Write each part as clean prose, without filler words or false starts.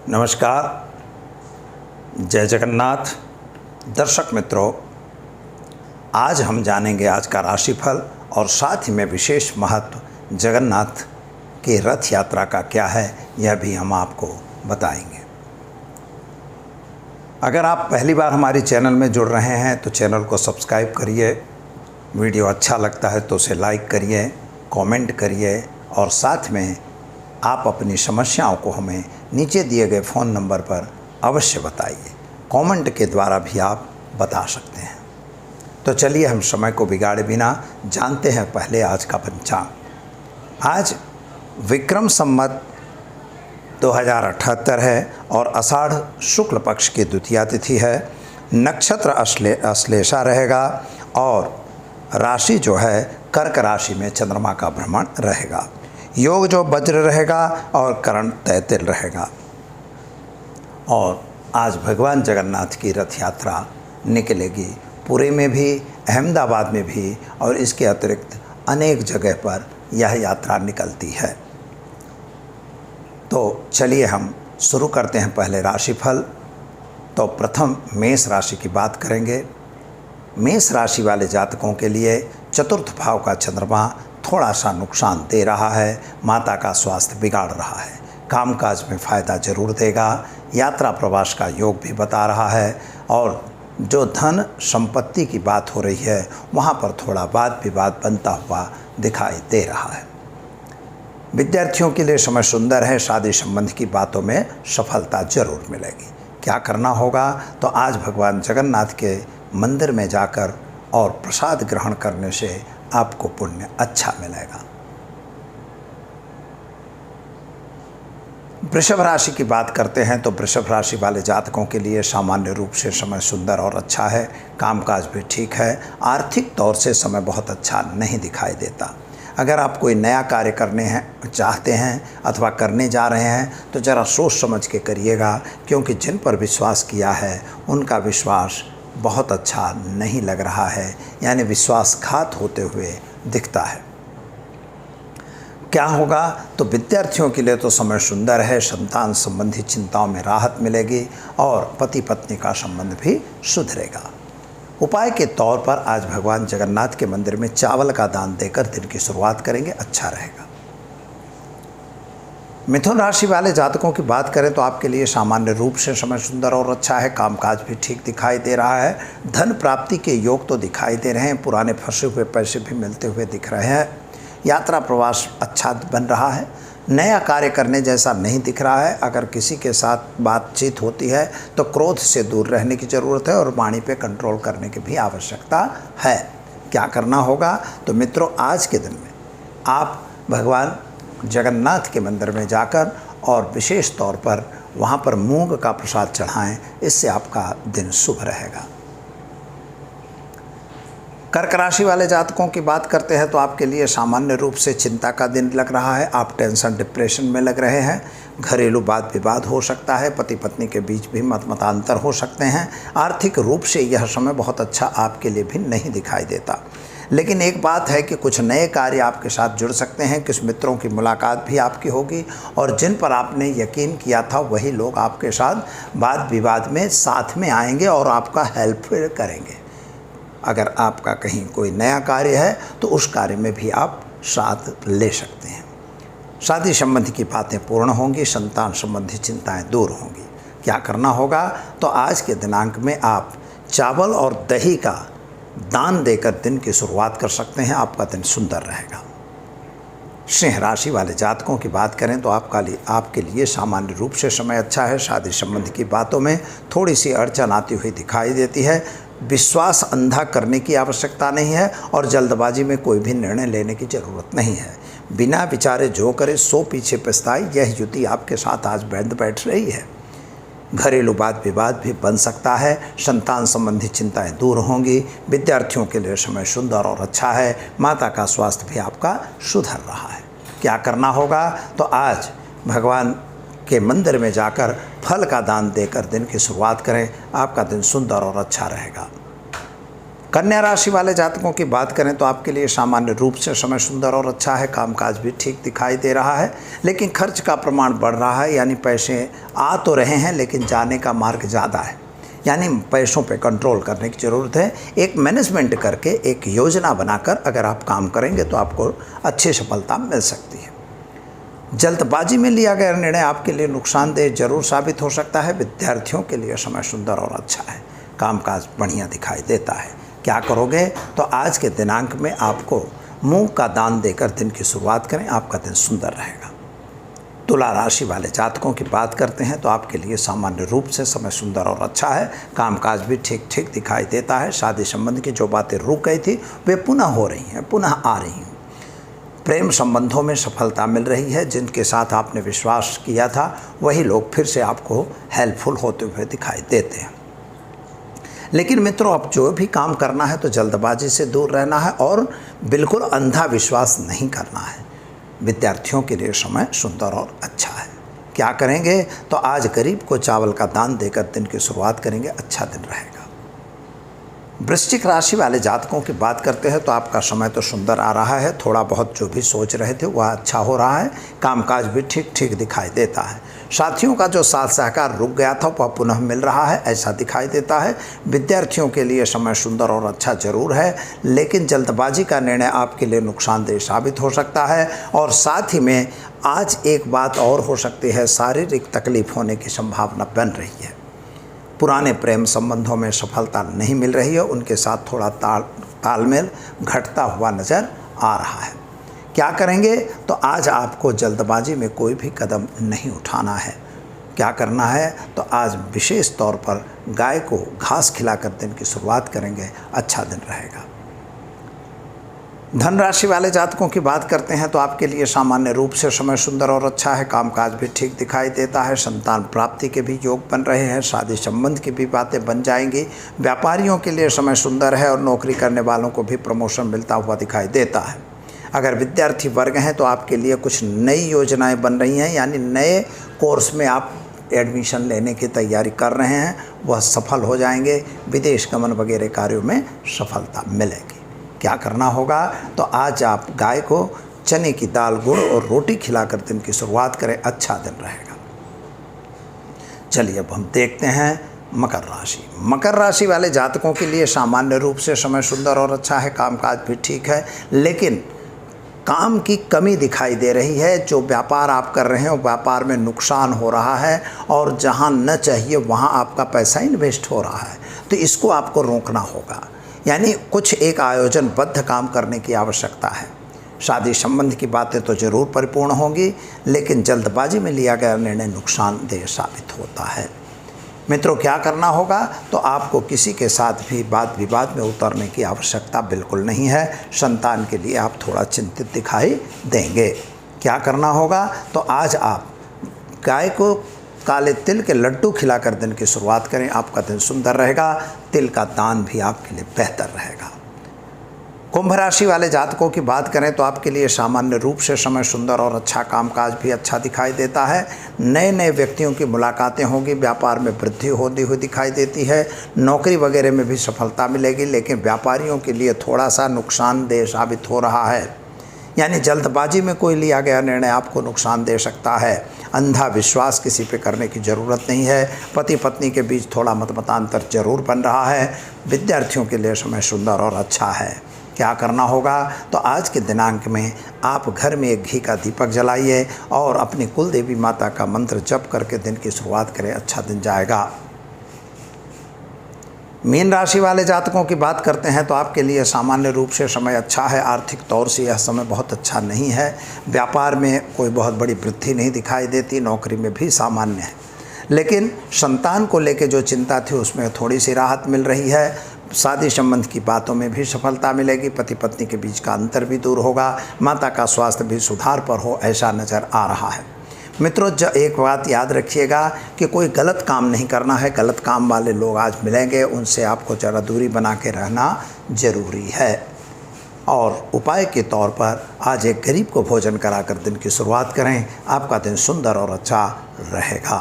नमस्कार, जय जगन्नाथ। दर्शक मित्रों, आज हम जानेंगे आज का राशिफल और साथ ही में विशेष महत्व जगन्नाथ की रथ यात्रा का क्या है, यह भी हम आपको बताएंगे। अगर आप पहली बार हमारे चैनल में जुड़ रहे हैं तो चैनल को सब्सक्राइब करिए, वीडियो अच्छा लगता है तो उसे लाइक करिए, कमेंट करिए और साथ में आप अपनी समस्याओं को हमें नीचे दिए गए फ़ोन नंबर पर अवश्य बताइए। कमेंट के द्वारा भी आप बता सकते हैं। तो चलिए हम समय को बिगाड़े बिना जानते हैं पहले आज का पंचांग। आज विक्रम संवत 2078 है और आषाढ़ शुक्ल पक्ष की द्वितीया तिथि है। नक्षत्र अश्लेषा रहेगा और राशि जो है कर्क राशि में चंद्रमा का भ्रमण रहेगा। योग जो वज्र रहेगा और करण तैतिल रहेगा। और आज भगवान जगन्नाथ की रथ यात्रा निकलेगी। पुरी में भी, अहमदाबाद में भी और इसके अतिरिक्त अनेक जगह पर यह यात्रा निकलती है। तो चलिए हम शुरू करते हैं पहले राशिफल। तो प्रथम मेष राशि की बात करेंगे। मेष राशि वाले जातकों के लिए चतुर्थ भाव का चंद्रमा थोड़ा सा नुकसान दे रहा है। माता का स्वास्थ्य बिगाड़ रहा है। कामकाज में फ़ायदा जरूर देगा। यात्रा प्रवास का योग भी बता रहा है और जो धन संपत्ति की बात हो रही है वहाँ पर थोड़ा वाद विवाद बनता हुआ दिखाई दे रहा है। विद्यार्थियों के लिए समय सुंदर है। शादी संबंध की बातों में सफलता जरूर मिलेगी। क्या करना होगा? तो आज भगवान जगन्नाथ के मंदिर में जाकर और प्रसाद ग्रहण करने से आपको पुण्य अच्छा मिलेगा। वृषभ राशि की बात करते हैं तो वृषभ राशि वाले जातकों के लिए सामान्य रूप से समय सुंदर और अच्छा है। कामकाज भी ठीक है। आर्थिक तौर से समय बहुत अच्छा नहीं दिखाई देता। अगर आप कोई नया कार्य करने हैं चाहते हैं अथवा करने जा रहे हैं तो ज़रा सोच समझ के करिएगा, क्योंकि जिन पर विश्वास किया है उनका विश्वास बहुत अच्छा नहीं लग रहा है, यानी विश्वासघात होते हुए दिखता है। क्या होगा? तो विद्यार्थियों के लिए तो समय सुंदर है। संतान संबंधी चिंताओं में राहत मिलेगी और पति पत्नी का संबंध भी सुधरेगा। उपाय के तौर पर आज भगवान जगन्नाथ के मंदिर में चावल का दान देकर दिन की शुरुआत करेंगे, अच्छा रहेगा। मिथुन राशि वाले जातकों की बात करें तो आपके लिए सामान्य रूप से समय सुंदर और अच्छा है। कामकाज भी ठीक दिखाई दे रहा है। धन प्राप्ति के योग तो दिखाई दे रहे हैं। पुराने फंसे हुए पैसे भी मिलते हुए दिख रहे हैं। यात्रा प्रवास अच्छा बन रहा है। नया कार्य करने जैसा नहीं दिख रहा है। अगर किसी के साथ बातचीत होती है तो क्रोध से दूर रहने की ज़रूरत है और वाणी पे कंट्रोल करने की भी आवश्यकता है। क्या करना होगा? तो मित्रों, आज के दिन में आप भगवान जगन्नाथ के मंदिर में जाकर और विशेष तौर पर वहाँ पर मूंग का प्रसाद चढ़ाएं। इससे आपका दिन शुभ रहेगा। कर्क राशि वाले जातकों की बात करते हैं तो आपके लिए सामान्य रूप से चिंता का दिन लग रहा है। आप टेंशन डिप्रेशन में लग रहे हैं। घरेलू वाद विवाद हो सकता है। पति पत्नी के बीच भी मतांतर हो सकते हैं। आर्थिक रूप से यह समय बहुत अच्छा आपके लिए भी नहीं दिखाई देता। लेकिन एक बात है कि कुछ नए कार्य आपके साथ जुड़ सकते हैं। कुछ मित्रों की मुलाकात भी आपकी होगी और जिन पर आपने यकीन किया था वही लोग आपके साथ वाद विवाद में साथ में आएंगे और आपका हेल्प करेंगे। अगर आपका कहीं कोई नया कार्य है तो उस कार्य में भी आप साथ ले सकते हैं। शादी संबंधी की बातें पूर्ण होंगी। संतान संबंधी चिंताएं दूर होंगी। क्या करना होगा? तो आज के दिनांक में आप चावल और दही का दान देकर दिन की शुरुआत कर सकते हैं। आपका दिन सुंदर रहेगा। सिंह राशि वाले जातकों की बात करें तो आपके लिए सामान्य रूप से समय अच्छा है। शादी संबंधी की बातों में थोड़ी सी अड़चन आती हुई दिखाई देती है। विश्वास अंधा करने की आवश्यकता नहीं है और जल्दबाजी में कोई भी निर्णय लेने की ज़रूरत नहीं है। बिना विचारे जो करे सो पीछे पछताए, यह युति आपके साथ आज बैठ रही है। घरेलू वाद विवाद भी बन सकता है। संतान संबंधी चिंताएं दूर होंगी। विद्यार्थियों के लिए समय सुंदर और अच्छा है। माता का स्वास्थ्य भी आपका सुधर रहा है। क्या करना होगा? तो आज भगवान के मंदिर में जाकर फल का दान देकर दिन की शुरुआत करें। आपका दिन सुंदर और अच्छा रहेगा। कन्या राशि वाले जातकों की बात करें तो आपके लिए सामान्य रूप से समय सुंदर और अच्छा है। कामकाज भी ठीक दिखाई दे रहा है, लेकिन खर्च का प्रमाण बढ़ रहा है। यानी पैसे आ तो रहे हैं लेकिन जाने का मार्ग ज़्यादा है। यानी पैसों पे कंट्रोल करने की ज़रूरत है। एक मैनेजमेंट करके एक योजना बनाकर अगर आप काम करेंगे तो आपको अच्छी सफलता मिल सकती है। जल्दबाजी में लिया गया निर्णय आपके लिए नुकसानदेह जरूर साबित हो सकता है। विद्यार्थियों के लिए समय सुंदर और अच्छा है। कामकाज बढ़िया दिखाई देता है। क्या करोगे तो आज के दिनांक में आपको मूंग का दान देकर दिन की शुरुआत करें, आपका दिन सुंदर रहेगा। तुला राशि वाले जातकों की बात करते हैं तो आपके लिए सामान्य रूप से समय सुंदर और अच्छा है। कामकाज भी ठीक ठीक दिखाई देता है। शादी संबंध की जो बातें रुक गई थी वे पुनः हो रही हैं, पुनः आ रही हैं। प्रेम संबंधों में सफलता मिल रही है। जिनके साथ आपने विश्वास किया था वही लोग फिर से आपको हेल्पफुल होते हुए दिखाई देते हैं। लेकिन मित्रों, अब जो भी काम करना है तो जल्दबाजी से दूर रहना है और बिल्कुल अंधा विश्वास नहीं करना है। विद्यार्थियों के लिए समय सुंदर और अच्छा है। क्या करेंगे तो आज गरीब को चावल का दान देकर दिन की शुरुआत करेंगे, अच्छा दिन रहेगा। वृश्चिक राशि वाले जातकों की बात करते हैं तो आपका समय तो सुंदर आ रहा है। थोड़ा बहुत जो भी सोच रहे थे वह अच्छा हो रहा है। कामकाज भी ठीक ठीक दिखाई देता है। साथियों का जो साथ सहकार रुक गया था वह पुनः मिल रहा है, ऐसा दिखाई देता है। विद्यार्थियों के लिए समय सुंदर और अच्छा जरूर है, लेकिन जल्दबाजी का निर्णय आपके लिए नुकसानदेह साबित हो सकता है। और साथ ही में आज एक बात और हो सकती है, शारीरिक तकलीफ होने की संभावना बन रही है। पुराने प्रेम संबंधों में सफलता नहीं मिल रही है, उनके साथ थोड़ा तालमेल घटता हुआ नज़र आ रहा है। क्या करेंगे तो आज आपको जल्दबाजी में कोई भी कदम नहीं उठाना है। क्या करना है तो आज विशेष तौर पर गाय को घास खिलाकर दिन की शुरुआत करेंगे, अच्छा दिन रहेगा। धन राशि वाले जातकों की बात करते हैं तो आपके लिए सामान्य रूप से समय सुंदर और अच्छा है। कामकाज भी ठीक दिखाई देता है। संतान प्राप्ति के भी योग बन रहे हैं। शादी संबंध की भी बातें बन जाएंगी। व्यापारियों के लिए समय सुंदर है और नौकरी करने वालों को भी प्रमोशन मिलता हुआ दिखाई देता है। अगर विद्यार्थी वर्ग हैं तो आपके लिए कुछ नई योजनाएं बन रही हैं, यानी नए कोर्स में आप एडमिशन लेने की तैयारी कर रहे हैं, वह सफल हो जाएंगे। विदेश गमन वगैरह कार्यों में सफलता मिलेगी। क्या करना होगा तो आज आप गाय को चने की दाल, गुड़ और रोटी खिलाकर दिन की शुरुआत करें, अच्छा दिन रहेगा। चलिए अब हम देखते हैं मकर राशि। मकर राशि वाले जातकों के लिए सामान्य रूप से समय सुंदर और अच्छा है। कामकाज भी ठीक है, लेकिन काम की कमी दिखाई दे रही है। जो व्यापार आप कर रहे हैं व्यापार में नुकसान हो रहा है और जहां न चाहिए वहां आपका पैसा इन्वेस्ट हो रहा है, तो इसको आपको रोकना होगा। यानी कुछ एक आयोजनबद्ध काम करने की आवश्यकता है। शादी संबंध की बातें तो ज़रूर परिपूर्ण होंगी, लेकिन जल्दबाजी में लिया गया निर्णय नुकसानदेह साबित होता है। मित्रों, क्या करना होगा तो आपको किसी के साथ भी वाद विवाद में उतरने की आवश्यकता बिल्कुल नहीं है। संतान के लिए आप थोड़ा चिंतित दिखाई देंगे। क्या करना होगा तो आज आप गाय को काले तिल के लड्डू खिलाकर दिन की शुरुआत करें, आपका दिन सुंदर रहेगा। तिल का दान भी आपके लिए बेहतर रहेगा। कुंभ राशि वाले जातकों की बात करें तो आपके लिए सामान्य रूप से समय सुंदर और अच्छा। कामकाज भी अच्छा दिखाई देता है। नए नए व्यक्तियों की मुलाकातें होंगी। व्यापार में वृद्धि होती हुई दिखाई देती है। नौकरी वगैरह में भी सफलता मिलेगी, लेकिन व्यापारियों के लिए थोड़ा सा नुकसानदेह साबित हो रहा है। यानी जल्दबाजी में कोई लिया गया निर्णय आपको नुकसान दे सकता है। अंधा विश्वास किसी पे करने की ज़रूरत नहीं है। पति पत्नी के बीच थोड़ा मतमतांतर जरूर बन रहा है। विद्यार्थियों के लिए समय सुंदर और अच्छा है। क्या करना होगा तो आज के दिनांक में आप घर में एक घी का दीपक जलाइए और अपनी कुल देवी माता का मंत्र जप करके दिन की शुरुआत करें, अच्छा दिन जाएगा। मीन राशि वाले जातकों की बात करते हैं तो आपके लिए सामान्य रूप से समय अच्छा है। आर्थिक तौर से यह समय बहुत अच्छा नहीं है। व्यापार में कोई बहुत बड़ी वृद्धि नहीं दिखाई देती। नौकरी में भी सामान्य है, लेकिन संतान को लेकर जो चिंता थी उसमें थोड़ी सी राहत मिल रही है। शादी संबंध की बातों में भी सफलता मिलेगी। पति पत्नी के बीच का अंतर भी दूर होगा। माता का स्वास्थ्य भी सुधार पर हो, ऐसा नज़र आ रहा है। मित्रों, एक बात याद रखिएगा कि कोई गलत काम नहीं करना है। गलत काम वाले लोग आज मिलेंगे, उनसे आपको ज़रा दूरी बना के रहना ज़रूरी है। और उपाय के तौर पर आज एक गरीब को भोजन कराकर दिन की शुरुआत करें, आपका दिन सुंदर और अच्छा रहेगा।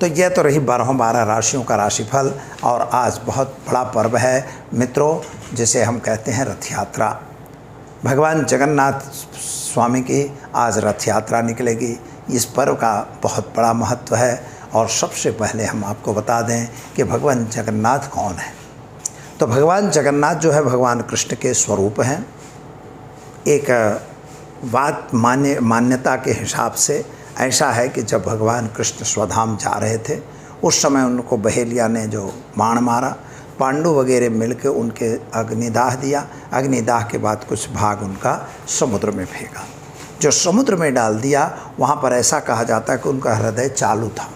तो यह तो रही 12 राशियों का राशिफल। और आज बहुत बड़ा पर्व है मित्रों, जिसे हम कहते हैं रथ यात्रा। भगवान जगन्नाथ स्वामी की आज रथ यात्रा निकलेगी। इस पर्व का बहुत बड़ा महत्व है। और सबसे पहले हम आपको बता दें कि भगवान जगन्नाथ कौन है। तो भगवान जगन्नाथ जो है भगवान कृष्ण के स्वरूप हैं। एक बात मान्यता के हिसाब से ऐसा है कि जब भगवान कृष्ण स्वधाम जा रहे थे उस समय उनको बहेलिया ने जो बाण मारा, पांडु वगैरह मिलकर उनके अग्निदाह दिया। अग्निदाह के बाद कुछ भाग उनका समुद्र में फेंका। जो समुद्र में डाल दिया वहाँ पर ऐसा कहा जाता है कि उनका हृदय चालू था।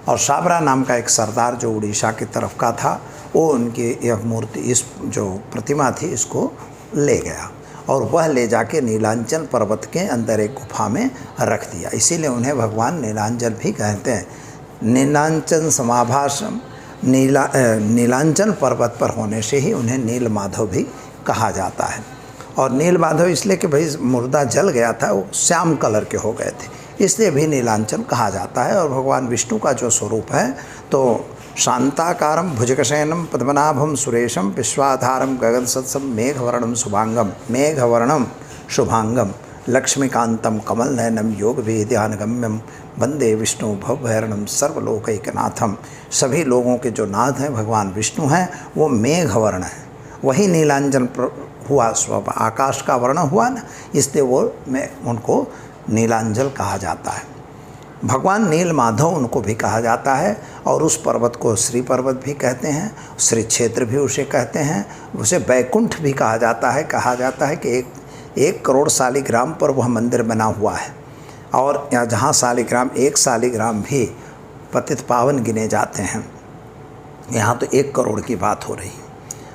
और साबरा नाम का एक सरदार जो उड़ीसा की तरफ का था, वो उनकी यह मूर्ति, इस जो प्रतिमा थी, इसको ले गया और वह ले जाके नीलांचल पर्वत के अंदर एक गुफा में रख दिया। इसीलिए उन्हें भगवान नीलांचल भी कहते हैं। नीलांचल समाभासम, नीलांचल पर्वत पर होने से ही उन्हें नील माधव भी कहा जाता है। और नील माधव इसलिए कि भाई मुर्दा जल गया था, वो श्याम कलर के हो गए थे, इसलिए भी नीलांचल कहा जाता है। और भगवान विष्णु का जो स्वरूप है तो शांताकारम भुजगशयनम पद्मनाभम सुरेशम विश्वाधारम गगनसदसम मेघवर्णम शुभांगम, मेघवर्णम शुभांगम लक्ष्मीकांतम कमल नयनम योग वेद्यानगम्यम वंदे विष्णु भवभैरणम सर्वलोकैकनाथम। सभी लोगों के जो नाथ हैं भगवान विष्णु हैं, वो मेघवर्ण है। वही नीलांजन हुआ, स्व आकाश का वर्ण हुआ ना, इसलिए वो उनको नीलांजल कहा जाता है। भगवान नील माधव उनको भी कहा जाता है। और उस पर्वत को श्री पर्वत भी कहते हैं, श्री क्षेत्र भी उसे कहते हैं, उसे बैकुंठ भी कहा जाता है। कहा जाता है कि 1 करोड़ शालिग्राम पर वह मंदिर बना हुआ है। और जहाँ शालिग्राम 1 शालिग्राम भी पतित पावन गिने जाते हैं, यहाँ तो 1 करोड़ की बात हो रही।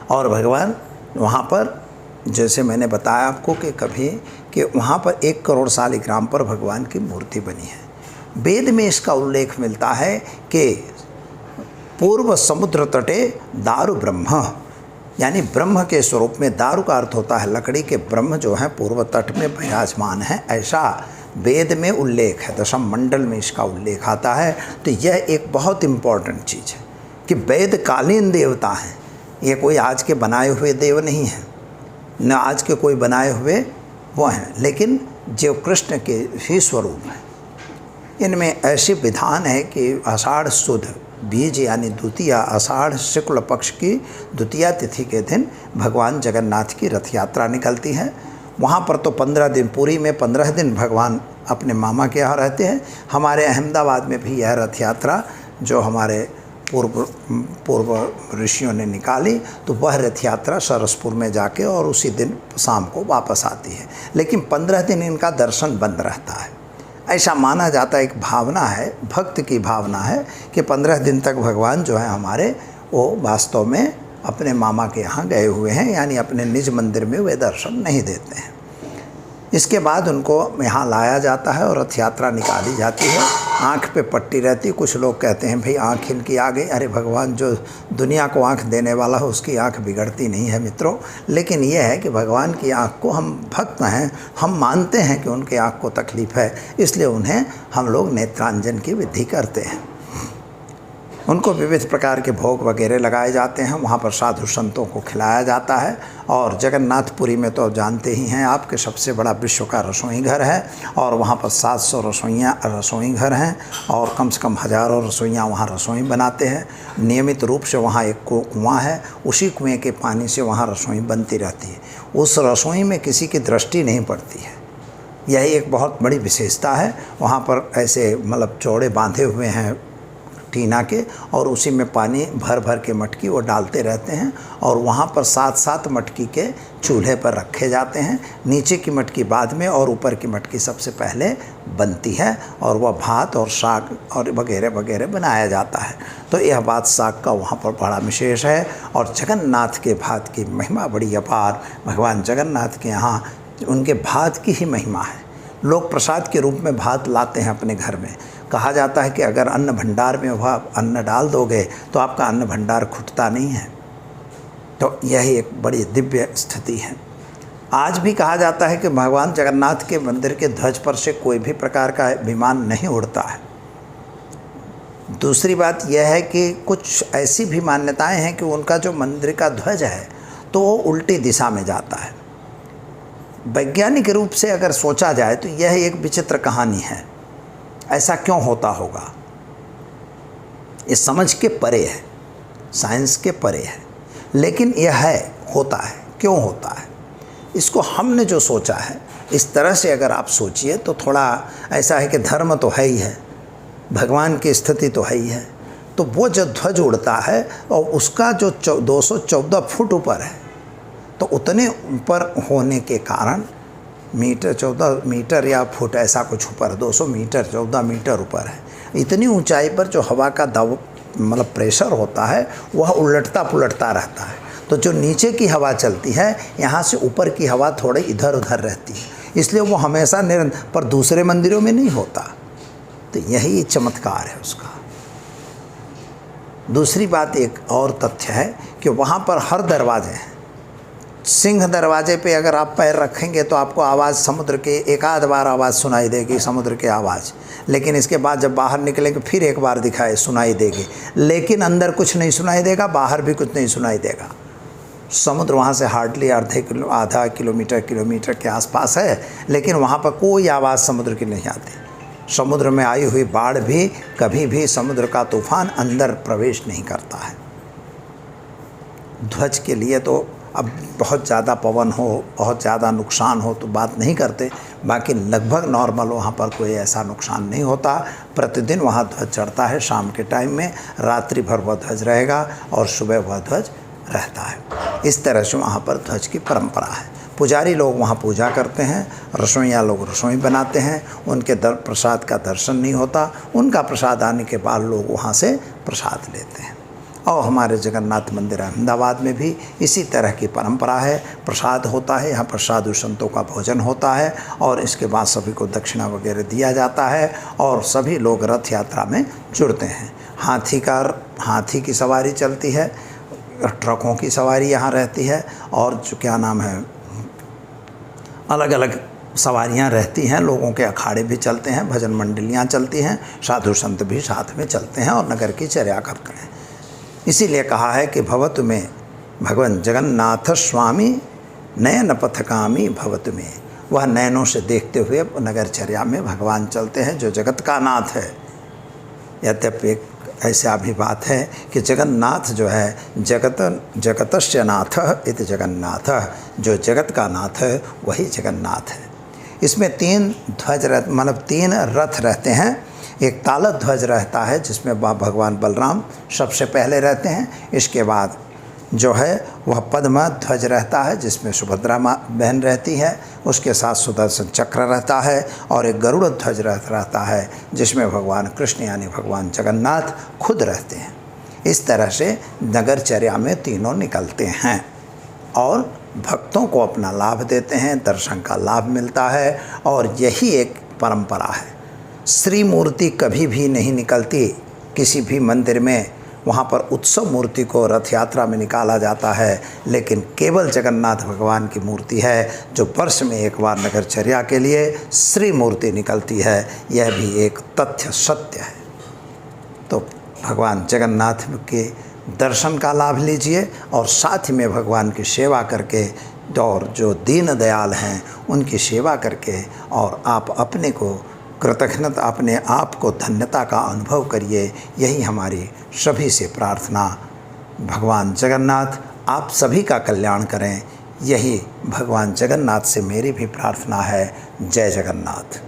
और भगवान वहाँ पर, जैसे मैंने बताया आपको कि वहाँ पर 1 करोड़ शालिग्राम पर भगवान की मूर्ति बनी है। वेद में इसका उल्लेख मिलता है कि पूर्व समुद्र तटे दारु ब्रह्म, यानी ब्रह्म के स्वरूप में, दारु का अर्थ होता है लकड़ी के, ब्रह्म जो है पूर्व तट में विराजमान है, ऐसा वेद में उल्लेख है। दशम मंडल में इसका उल्लेख आता है। तो यह एक बहुत इम्पॉर्टेंट चीज़ है कि वेदकालीन देवता हैं, ये कोई आज के बनाए हुए देव नहीं हैं, न आज के कोई बनाए हुए वो हैं, लेकिन जो कृष्ण के ही स्वरूप हैं। इनमें ऐसे विधान है कि आषाढ़ शुद्ध बीज यानी द्वितीया, आषाढ़ शुक्ल पक्ष की द्वितीया तिथि के दिन भगवान जगन्नाथ की रथ यात्रा निकलती है। वहाँ पर तो 15 दिन, पूरी में 15 दिन भगवान अपने मामा के यहाँ रहते हैं। हमारे अहमदाबाद में भी यह रथ यात्रा जो हमारे पूर्व ऋषियों ने निकाली, तो वह रथ यात्रा सरसपुर में जाके और उसी दिन शाम को वापस आती है। लेकिन 15 दिन इनका दर्शन बंद रहता है। ऐसा माना जाता है, एक भावना है, भक्त की भावना है कि 15 दिन तक भगवान जो है हमारे, वो वास्तव में अपने मामा के यहाँ गए हुए हैं, यानी अपने निज मंदिर में वे दर्शन नहीं देते हैं। इसके बाद उनको यहाँ लाया जाता है और रथ यात्रा निकाली जाती है। आँख पे पट्टी रहती। कुछ लोग कहते हैं भाई आँख इनकी आ गई। अरे भगवान जो दुनिया को आँख देने वाला हो उसकी आँख बिगड़ती नहीं है मित्रों। लेकिन यह है कि भगवान की आँख को, हम भक्त हैं, हम मानते हैं कि उनके आँख को तकलीफ़ है, इसलिए उन्हें हम लोग नेत्रांजन की विधि करते हैं। उनको विविध प्रकार के भोग वगैरह लगाए जाते हैं, वहाँ पर साधु संतों को खिलाया जाता है। और जगन्नाथपुरी में तो जानते ही हैं आप कि सबसे बड़ा विश्व का रसोई घर है और वहाँ पर 700 रसोई घर हैं और कम से कम हज़ारों रसोइयाँ वहाँ रसोई बनाते हैं। नियमित रूप से वहाँ एक कुआँ है, उसी कुएँ के पानी से वहाँ रसोई बनती रहती है। उस रसोई में किसी की दृष्टि नहीं पड़ती है, यही एक बहुत बड़ी विशेषता है। वहाँ पर ऐसे मतलब चौड़े बांधे हुए हैं टीना के, और उसी में पानी भर भर के मटकी वो डालते रहते हैं। और वहाँ पर 7-7 मटकी के चूल्हे पर रखे जाते हैं। नीचे की मटकी बाद में और ऊपर की मटकी सबसे पहले बनती है, और वह भात और साग और वगैरह वगैरह बनाया जाता है। तो यह भात साग का वहाँ पर बड़ा विशेष है। और जगन्नाथ के भात की महिमा बड़ी अपार। भगवान जगन्नाथ के यहाँ उनके भात की ही महिमा है। लोग प्रसाद के रूप में भात लाते हैं अपने घर में। कहा जाता है कि अगर अन्न भंडार में वह अन्न डाल दोगे तो आपका अन्न भंडार खुटता नहीं है। तो यही एक बड़ी दिव्य स्थिति है। आज भी कहा जाता है कि भगवान जगन्नाथ के मंदिर के ध्वज पर से कोई भी प्रकार का विमान नहीं उड़ता है। दूसरी बात यह है कि कुछ ऐसी भी मान्यताएं हैं कि उनका जो मंदिर का ध्वज है तो वो उल्टी दिशा में जाता है। वैज्ञानिक रूप से अगर सोचा जाए तो यह एक विचित्र कहानी है। ऐसा क्यों होता होगा, ये समझ के परे है, साइंस के परे है, लेकिन यह है, होता है। क्यों होता है इसको हमने जो सोचा है, इस तरह से अगर आप सोचिए तो थोड़ा ऐसा है कि धर्म तो है ही है, भगवान की स्थिति तो है ही है, तो वो जो ध्वज उड़ता है और उसका जो 214 फुट ऊपर है, तो उतने ऊपर होने के कारण मीटर 14 मीटर या फुट ऐसा कुछ ऊपर, 200 मीटर 14 मीटर ऊपर है, इतनी ऊंचाई पर जो हवा का दबाव मतलब प्रेशर होता है वह उलटता पुलटता रहता है। तो जो नीचे की हवा चलती है यहाँ से ऊपर की हवा थोड़ी इधर उधर रहती है, इसलिए वो हमेशा निरंतर, पर दूसरे मंदिरों में नहीं होता। तो यही चमत्कार है उसका। दूसरी बात एक और तथ्य है कि वहाँ पर हर दरवाजे हैं। सिंह दरवाजे पे अगर आप पैर रखेंगे तो आपको आवाज़ समुद्र के एक आध बार आवाज़ सुनाई देगी, समुद्र की आवाज़, लेकिन इसके बाद जब बाहर निकलेंगे फिर एक बार दिखाए सुनाई देगी, लेकिन अंदर कुछ नहीं सुनाई देगा, बाहर भी कुछ नहीं सुनाई देगा। समुद्र वहाँ से हार्डली आधा किलोमीटर के आसपास है, लेकिन वहाँ पर कोई आवाज़ समुद्र की नहीं आती। समुद्र में आई हुई बाढ़ भी कभी भी समुद्र का तूफान अंदर प्रवेश नहीं करता है। ध्वज के लिए तो अब बहुत ज़्यादा पवन हो, बहुत ज़्यादा नुकसान हो तो बात नहीं करते, बाकी लगभग नॉर्मल वहाँ पर कोई ऐसा नुकसान नहीं होता। प्रतिदिन वहाँ ध्वज चढ़ता है, शाम के टाइम में, रात्रि भर वह ध्वज रहेगा और सुबह वह ध्वज रहता है। इस तरह से वहाँ पर ध्वज की परंपरा है। पुजारी लोग वहाँ पूजा करते हैं, रसोइया लोग रसोई बनाते हैं, उनके प्रसाद का दर्शन नहीं होता, उनका प्रसाद आने के बाद लोग वहाँ से प्रसाद लेते हैं। और हमारे जगन्नाथ मंदिर अहमदाबाद में भी इसी तरह की परंपरा है। प्रसाद होता है, यहाँ पर साधु संतों का भोजन होता है और इसके बाद सभी को दक्षिणा वगैरह दिया जाता है और सभी लोग रथ यात्रा में जुड़ते हैं। हाथी की सवारी चलती है, ट्रकों की सवारी यहाँ रहती है और जो क्या नाम है, अलग अलग सवारियाँ रहती हैं। लोगों के अखाड़े भी चलते हैं, भजन मंडलियाँ चलती हैं, साधु संत भी साथ में चलते हैं और नगर की चर्या करते हैं। इसीलिए कहा है कि भवतु में भगवान जगन्नाथ स्वामी नयन पथगामी भवतु में, वह नयनों से देखते हुए नगरचर्या में भगवान चलते हैं जो जगत का नाथ है। यद्यपि एक ऐसा भी बात है कि जगन्नाथ जो है जगतस्य नाथ इति जगन्नाथ, जो जगत का नाथ है वही जगन्नाथ है। इसमें 3 ध्वज मतलब 3 रथ रहते हैं। एक तालत ध्वज रहता है जिसमें भगवान बलराम सबसे पहले रहते हैं, इसके बाद जो है वह पद्म ध्वज रहता है जिसमें सुभद्रा बहन रहती है, उसके साथ सुदर्शन चक्र रहता है और एक गरुड़ ध्वज रहता है जिसमें भगवान कृष्ण यानी भगवान जगन्नाथ खुद रहते हैं। इस तरह से नगरचर्या में तीनों निकलते हैं और भक्तों को अपना लाभ देते हैं, दर्शन का लाभ मिलता है और यही एक परंपरा है। श्री मूर्ति कभी भी नहीं निकलती किसी भी मंदिर में, वहाँ पर उत्सव मूर्ति को रथ यात्रा में निकाला जाता है, लेकिन केवल जगन्नाथ भगवान की मूर्ति है जो वर्ष में एक बार नगरचर्या के लिए श्री मूर्ति निकलती है। यह भी एक तथ्य सत्य है। तो भगवान जगन्नाथ के दर्शन का लाभ लीजिए और साथ में भगवान की सेवा करके और जो दीन दयाल हैं उनकी सेवा करके और आप अपने को कृतज्ञता, अपने आप को धन्यता का अनुभव करिए। यही हमारी सभी से प्रार्थना। भगवान जगन्नाथ आप सभी का कल्याण करें, यही भगवान जगन्नाथ से मेरी भी प्रार्थना है। जय जगन्नाथ।